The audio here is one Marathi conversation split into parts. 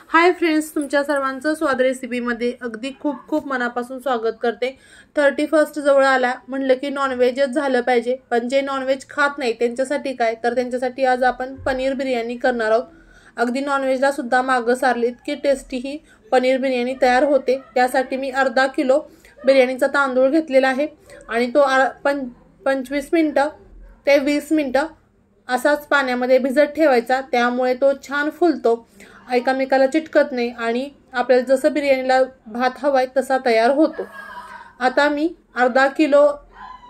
हाय फ्रेंड्स, तुमच्या सर्वांचं स्वाद रेसिपीमध्ये अगदी खूप मनापासून स्वागत करते। 31st जवळ आला म्हणलं की नॉनव्हेजच झालं पाहिजे, पण जे नॉनव्हेज खात नाही त्यांच्यासाठी काय, तर त्यांच्यासाठी आज आपण पनीर बिर्याणी करणार आहोत। अगदी नॉनव्हेजला सुद्धा मागं सारली इतकी टेस्टी ही पनीर बिर्याणी तयार होते। त्यासाठी मी अर्धा किलो बिर्याणीचा तांदूळ घेतलेला आहे आणि तो 25 मिनिटं ते 20 मिनिटं असाच पाण्यामध्ये भिजत ठेवायचा, त्यामुळे तो छान फुलतो, एकमेकाला चिटकत नाही आणि आपल्याला जसं बिर्याणीला भात हवाय तसा तयार होतो। आता मी अर्धा किलो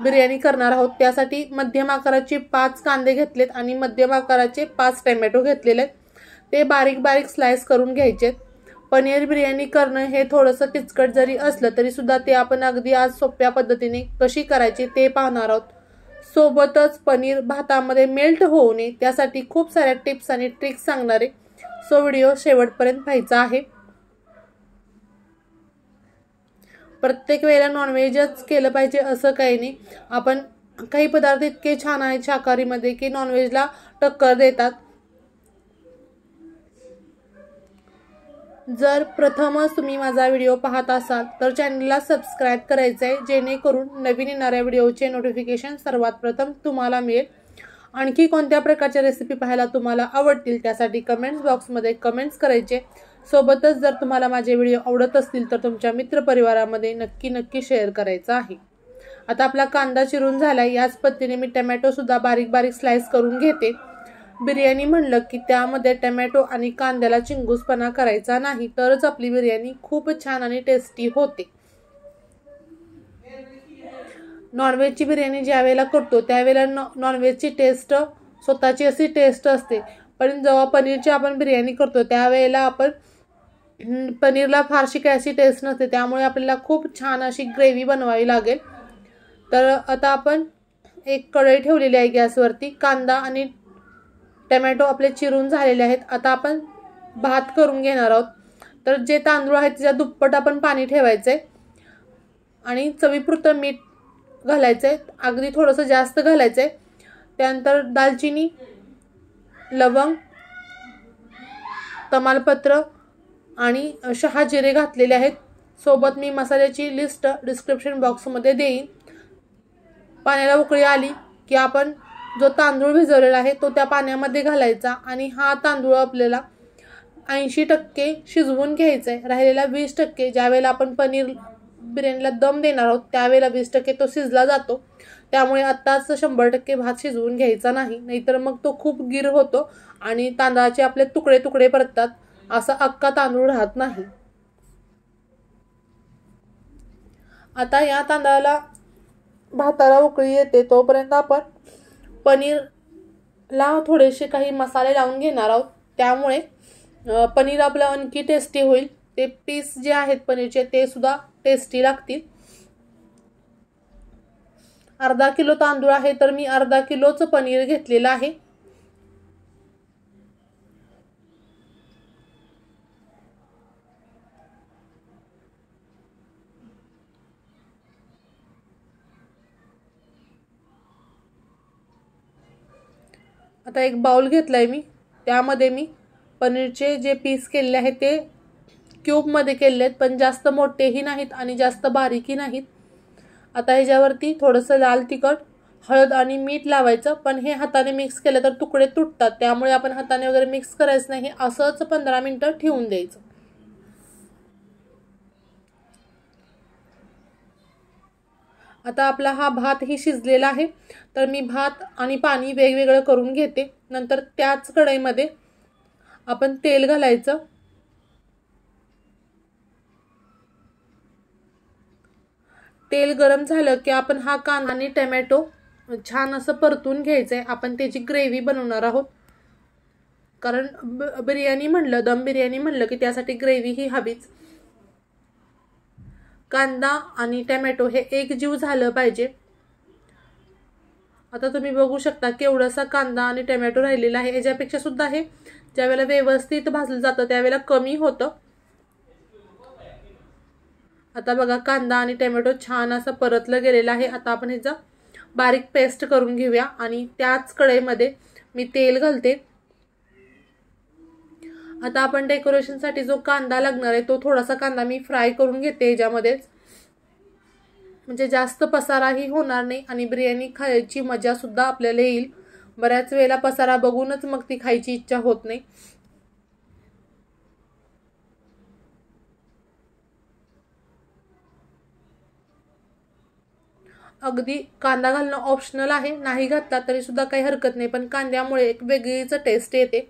बिर्याणी करणार आहोत, त्यासाठी मध्यम आकाराचे 5 कांदे घेतलेत आणि मध्यम आकाराचे 5 टोमॅटो घेतलेले, ते बारीक स्लाइस करून घ्यायचे। पनीर बिर्याणी करणं हे थोडंसं किचकट जरी असलं तरी सुद्धा ते आपण अगदी आज सोप्या पद्धतीने कशी करायची ते पाहणार आहोत। सोबतच पनीर भातामध्ये मेल्ट होऊ नये त्यासाठी खूप साऱ्या टिप्स आणि ट्रिक्स सांगणारे, सो व्हिडिओ शेवटपर्यंत पाहायचा आहे। प्रत्येक वेळेला नॉनव्हेजच केलं पाहिजे असं काही नाही, आपण काही पदार्थ इतके छान आहेत शाकाहारीमध्ये की नॉनव्हेजला टक्कर देतात। जर प्रथमच तुम्ही माझा व्हिडिओ पाहत असाल तर चॅनलला सबस्क्राइब करायचं आहे, जेणेकरून नवीन येणाऱ्या व्हिडिओचे नोटिफिकेशन सर्वात प्रथम तुम्हाला मिळेल। आणखी कोणत्या प्रकारच्या रेसिपी पाहायला तुम्हाला आवडतील त्यासाठी कमेंट्स बॉक्समध्ये कमेंट्स करायचे। सोबतच जर तुम्हाला माझे व्हिडिओ आवडत असतील तर तुमच्या मित्रपरिवारामध्ये नक्की शेअर करायचा आहे। आता आपला कांदा चिरून झालाय, याच पद्धतीने मी टोमॅटो सुद्धा बारीक स्लाइस करून घेते। बिर्याणी म्हणलं की त्यामध्ये टोमॅटो आणि कांद्याला चिंगूसपणा करायचा नाही, तरच आपली बिर्याणी खूप छान आणि टेस्टी होते। नॉनव्हेजची बिर्याणी ज्या वेळेला करतो त्यावेळेला नॉनव्हेजची टेस्ट स्वतःची अशी टेस्ट असते, पण जेव्हा पनीरची आपण बिर्याणी करतो त्यावेळेला आपण पनीरला फारशी काही अशी टेस्ट नसते, त्यामुळे आपल्याला खूप छान अशी ग्रेव्ही बनवावी लागेल। तर आता आपण एक कढई ठेवलेली आहे गॅसवरती, कांदा आणि टोमॅटो आपले चिरून झालेले आहेत। आता आपण भात करून घेणार आहोत, तर जे तांदूळ आहेत त्याच्या दुप्पट आपण पाणी ठेवायचंय आणि चवीपुरतं मीठ घालायचंय, अगदी थोडंसं जास्त घालायचंय। त्यानंतर दालचिनी, लवंग, तमालपत्र आणि शहाजिरे घातलेले आहेत। सोबत मी मसाल्याची लिस्ट डिस्क्रिप्शन बॉक्समध्ये देईन। पाण्याला उकळी आली की आपण जो तांदूळ भिजवलेला आहे तो त्या पाण्यामध्ये घालायचा आणि हा तांदूळ आपल्याला 80% शिजवून घ्यायचा आहे। राहिलेला 20% ज्यावेळेला आपण पनीर बिर्याणीला दम देणार आहोत त्यावेळेला 20% तो शिजला जातो, त्यामुळे आत्ताच 100% भात शिजवून घ्यायचा नाही, नाहीतर मग तो खूप गिर होतो आणि तांदळाचे आपले तुकडे पडतात, असा अख्खा तांदूळ राहत नाही। आता या तांदळाला भाताला उकळी येते तोपर्यंत आपण पनीरला थोडेसे काही मसाले लावून घेणार आहोत, त्यामुळे पनीर आपलं आणखी टेस्टी होईल। ते पीस जे आहेत पनीरचे ते सुद्धा टेस्टी लागतील। अर्धा किलो तांदूळ आहे तर मी अर्धा किलोचं पनीर घेतलेलं आहे। आता एक बाउल घेतलाय मी, त्यामध्ये मी पनीरचे जे पीस केलेले आहेत ते क्यूबमध्ये केले आहेत, पण जास्त मोठेही नाहीत आणि जास्त बारीकही नाहीत। आता ह्याच्यावरती थोडंसं लाल तिखट, हळद आणि मीठ लावायचं, पण हे हाताने मिक्स केलं तर तुकडे तुटतात, त्यामुळे आपण हाताने वगैरे मिक्स करायचं नाही, असंच 15 मिनिटं ठेवून द्यायचं। आता आपला हा भात ही शिजलेला आहे, तर मी भात आणि पाणी वेगवेगळं करून घेते। नंतर त्याच कढईमध्ये आपण तेल घालायचं, तेल गरम झालं की आपण हा कांदा आणि टोमॅटो छान असं परतून घ्यायचंय। आपण त्याची ग्रेव्ही बनवणार आहोत, कारण बिर्याणी म्हणलं, दम बिर्याणी म्हणलं की त्यासाठी ग्रेव्ही ही हवीच। कांदा आणि टोमॅटो हे एकजीव झालं पाहिजे। आता तुम्ही बघू शकता केवढासा कांदा आणि टोमॅटो राहिलेला आहे, याच्यापेक्षा सुद्धा हे ज्यावेळेला व्यवस्थित भाजलं जातं त्यावेळेला कमी होतं। आता बघा कांदा आणि टोमॅटो छान असं परतलं गेलेलं आहे। आता आपण ह्याचा बारीक पेस्ट करून घेऊया आणि त्याच कढईमध्ये मी तेल घालते आता आपण डेकोरेशनसाठी जो कांदा लागणार आहे तो थोडासा कांदा मी फ्राय करून घेते याच्यामध्येच, म्हणजे जास्त पसाराही होणार नाही आणि बिर्याणी खायची मजा सुद्धा आपल्याला येईल. बऱ्याच वेळेला पसारा बघूनच मग ती खायची इच्छा होत नाही. अगदी कांदा घालणं ऑप्शनल आहे, नाही घातला तरी सुद्धा काही हरकत नाही, पण कांद्यामुळे एक वेगळीच टेस्ट येते.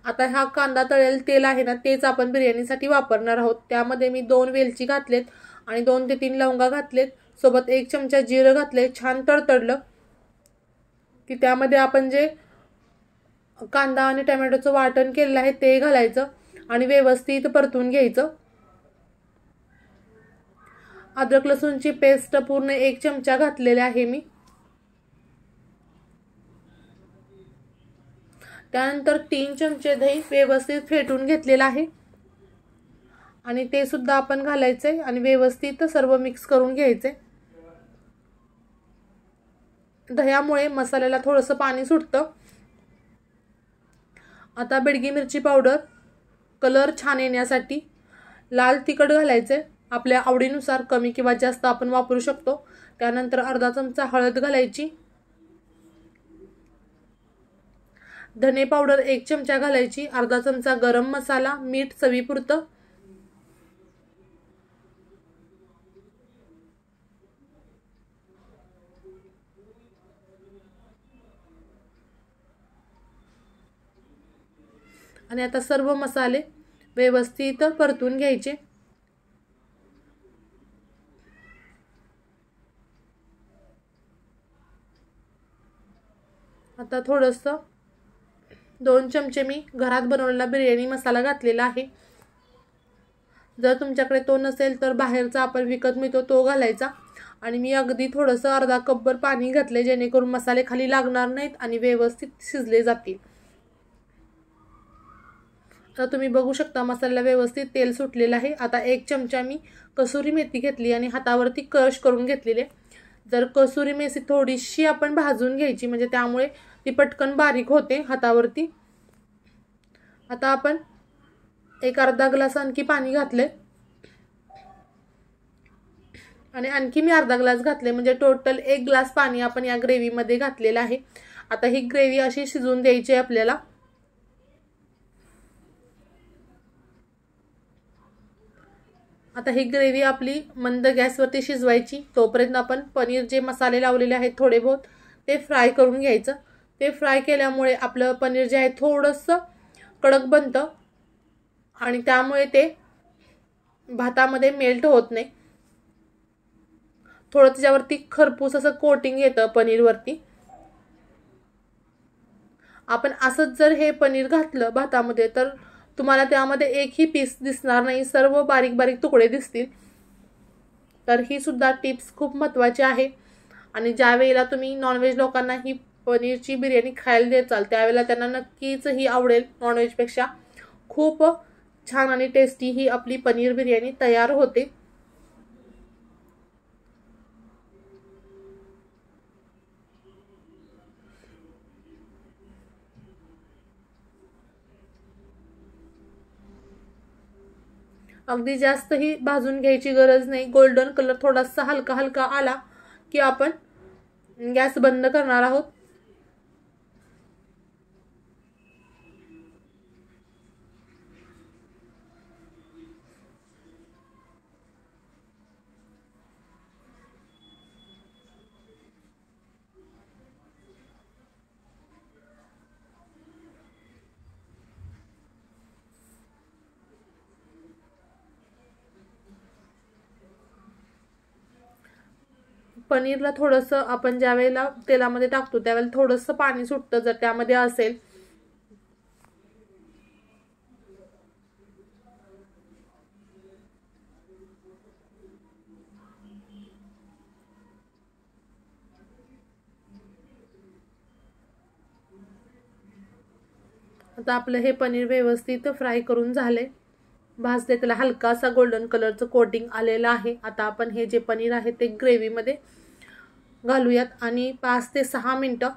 आता हा कांदा तळेल तेल आहे ना तेच आपण बिर्याणीसाठी वापरणार आहोत. त्यामध्ये मी 2 वेलची घातलेत आणि 2 ते 3 लवंगा घातलेत, सोबत 1 चमचा जिरं घातले. छान तडतडलं की त्यामध्ये आपण जे कांदा आणि टोमॅटोचं वाटण केलेलं आहे ते घालायचं आणि व्यवस्थित परतून घ्यायचं. अद्रक लसूणची पेस्ट पूर्ण 1 चमचा घातलेली आहे मी. त्यानंतर 3 चमचे दही व्यवस्थित फेटून घेतलेलं आहे आणि ते सुद्धा आपण घालायचंय आणि व्यवस्थित सर्व मिक्स करून घ्यायचे. दह्यामुळे मसाल्याला थोडंसं पाणी सुटतं. आता बेडगी मिरची पावडर कलर छान येण्यासाठी, लाल तिखट घालायचे आपल्या आवडीनुसार, कमी किंवा जास्त आपण वापरू शकतो. त्यानंतर अर्धा चमचा हळद घालायची, धने पावडर 1 चमचा घालायची, अर्धा चमचा गरम मसाला, मीठ चवीपुरतं, आणि आता सर्व मसाले व्यवस्थित परतून घ्यायचे. आता थोडंसं 2 चमचे मी घरात बनवलेला बिर्याणी मसाला घातलेला आहे. जर तुमच्याकडे तो नसेल तर बाहेरचा आपण विकत मिळतो तो घालायचा. आणि मी अगदी थोडंसं अर्धा कपभर पाणी घातले जेणेकरून मसाले खाली लागणार नाहीत आणि व्यवस्थित शिजले जातील. तर तुम्ही बघू शकता मसाल्याला व्यवस्थित तेल सुटलेलं आहे. आता 1 चमचा मी कसुरी मेथी घेतली आणि हातावरती क्रश करून घेतलेले. जर कसुरी मेथी थोडीशी आपण भाजून घ्यायची, म्हणजे त्यामुळे ती पटकन बारीक होते हातावरती. आता आपण एक अर्धा ग्लास आणखी पाणी घातले आणि आणखी मी अर्धा ग्लास घातले, म्हणजे टोटल 1 ग्लास पाणी आपण या ग्रेव्हीमध्ये घातलेलं आहे. आता ही ग्रेव्ही अशी शिजवून द्यायची आहे आपल्याला. आता ही ग्रेव्ही आपली मंद गॅसवरती शिजवायची. तोपर्यंत आपण पनीर जे मसाले लावलेले आहेत थोडे बहुत ते फ्राय करून घ्यायचं. ते फ्राय केल्यामुळे आपलं पनीर जे आहे थोडंसं कडक बनतं आणि त्यामुळे ते भातामध्ये मेल्ट होत नाही. थोडं त्याच्यावरती खरपूस असं कोटिंग येतं पनीरवरती. आपण असंच जर हे पनीर घातलं भातामध्ये तर तुम्हाला त्यामध्ये एकही पीस दिसणार नाही, सर्व बारीक बारीक तुकडे दिसतील. तर ही सुद्धा टिप्स खूप महत्त्वाची आहे. आणि ज्या वेळेला तुम्ही नॉनव्हेज लोकांना ही पनीरची बिर्याणी खायला देताल त्यावेळेला त्यांना नक्कीच ही आवडेल. नॉनव्हेजपेक्षा खूप छान आणि टेस्टी ही आपली पनीर बिर्याणी तयार होते. अगदी जास्तही भाजून घ्यायची गरज नाही. गोल्डन कलर थोडासा हलका हलका आला की आपण गॅस बंद करणार आहोत. पनीरला थोडंसं आपण ज्या वेळेला तेलामध्ये टाकतो त्यावेळेला थोडंसं पाणी सुटतं जर त्यामध्ये असेल. आता आपलं हे पनीर व्यवस्थित फ्राय करून झाले, भाजले, त्याला हलकासा गोल्डन कलरचं कोटिंग आलेलं आहे. आता आपण हे जे पनीर आहे ते ग्रेव्हीमध्ये घालूयात आणि 5 ते 6 मिनिटं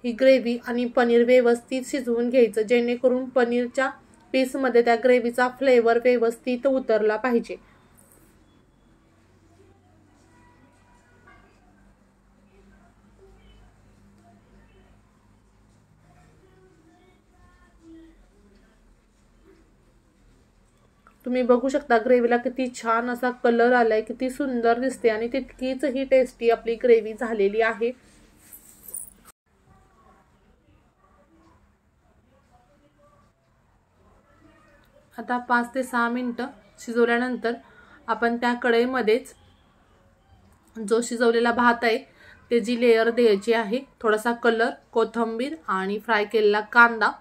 ही ग्रेव्ही आणि पनीर व्यवस्थित शिजवून घ्यायचं जेणेकरून पनीरच्या पीसमध्ये त्या ग्रेव्हीचा फ्लेवर व्यवस्थित उतरला पाहिजे. तुम्ही बघू शकता ग्रेव्हीला किती छान असा कलर आलाय, किती सुंदर दिसते आणि तितकीच ही टेस्टी आपली ग्रेव्ही झालेली आहे. आता 5 ते 6 मिनिटं शिजवल्यानंतर आपण त्या कढईमध्येच जो शिजवलेला भात आहे त्याची लेयर द्यायची आहे. थोडासा कलर, कोथिंबीर आणि फ्राय केलेला कांदा.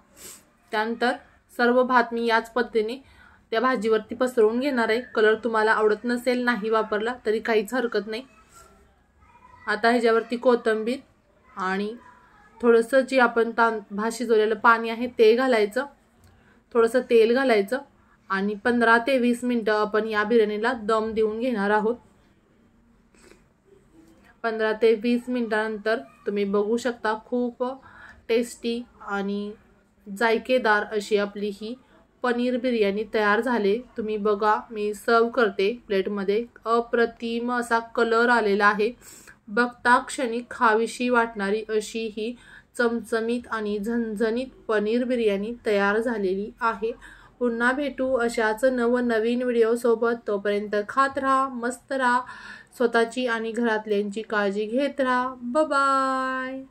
त्यानंतर सर्व भात मी याच पद्धतीने त्या भाजीवरती पसरवून घेणार आहे. कलर तुम्हाला आवडत नसेल, नाही वापरला तरी काहीच हरकत नाही. आता ह्याच्यावरती कोथिंबीर आणि थोडंसं जे आपण भात शिजवलेलं पाणी आहे ते घालायचं, थोडंसं तेल घालायचं आणि 15 ते 20 मिनिटं आपण या बिर्याणीला दम देऊन घेणार आहोत. 15 ते 20 मिनिटानंतर तुम्ही बघू शकता खूप टेस्टी आणि जायकेदार अशी आपली ही पनीर बिर्याणी तयार झाले. तुम्ही बघा, मी सर्व करते प्लेटमध्ये. अप्रतिम असा कलर आलेला आहे. बघता क्षणी खावीशी वाटणारी अशी ही चमचमीत आणि झणझणीत पनीर बिर्याणी तयार झालेली आहे. पुन्हा भेटू अशाच नवनवीन व्हिडिओसोबत. तोपर्यंत खात राहा, मस्त राहा, स्वतःची आणि घरातल्यांची काळजी घेत राहा. Bye bye.